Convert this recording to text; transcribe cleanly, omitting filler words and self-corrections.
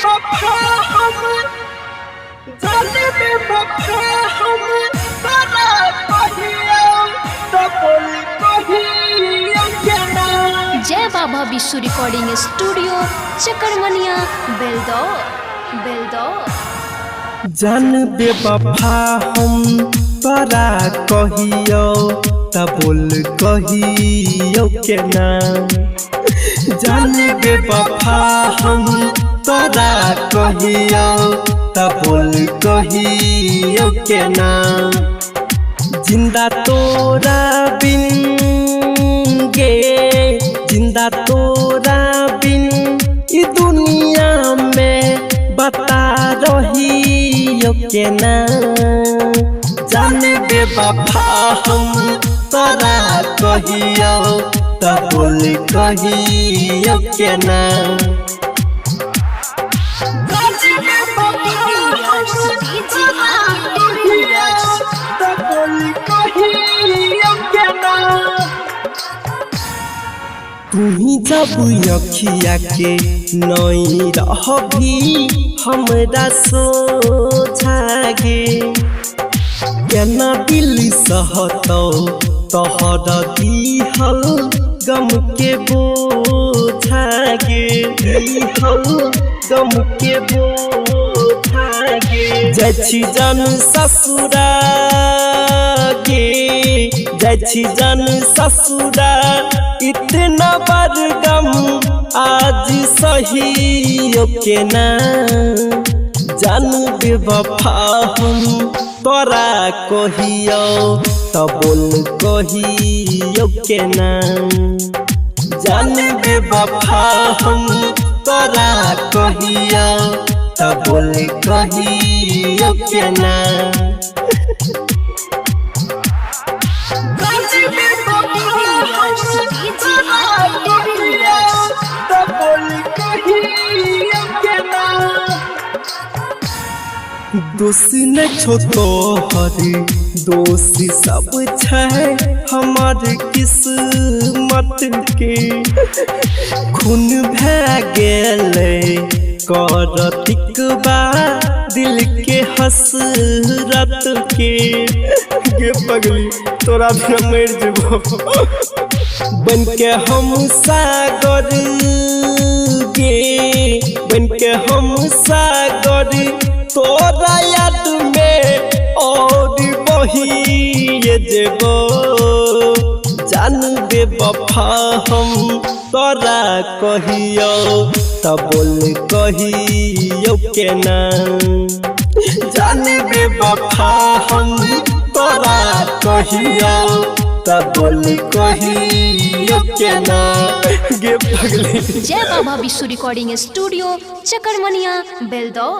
बेवफा हम जाने बेवफा हम तारा कहियो तो बोल कहियो केना। जय बाबा विश्व रिकॉर्डिंग स्टूडियो चकरमनिया बेलदौ। जान बेवफा हम तोरा कहियो त बोल कहियो केना। जान बेवफा हम तोरा कहियो त बोल कहियो केना। जिंदा तोरा बिन गे जिंदा तोरा बिन ई दुनिया में बता रही केना। जान बेवफा हम तोरा कहियो त बोल कहियो केना। तुही जब अखिया के नई रहबी हमरा सोझा गे। केना दिल सहतौ तोहर दिहल गम के बोझा गे। दिहल गम के बोझा गे। जाइ जान ससुरा गे जाइ जान ससुरा इतना बड़ गम आज सही केना। जान बेवफा हम तोरा कहियो त बोल कहियो केना। जान बेवफा हम तोरा कहियो त बोल कहियो केना। दोषी न छो तोहर दोषी सब छै हमार किस्मत के। खून भै गेलै करतिकबा दिल के हसरत के। गे पगली तोरा भी मर जेबो। बन के हम सागर गे बन के हम सागर तोरा याद में और बहिए जेबो। जान बेवफा हम तोरा कहियो त बोल कहियो केना। जान बेवफा हम तोरा कहियो त बोल कहियो केना। गे पगली। जय बाबा विश्व रिकॉर्डिंग स्टूडियो चकरमनिया बेलदौ।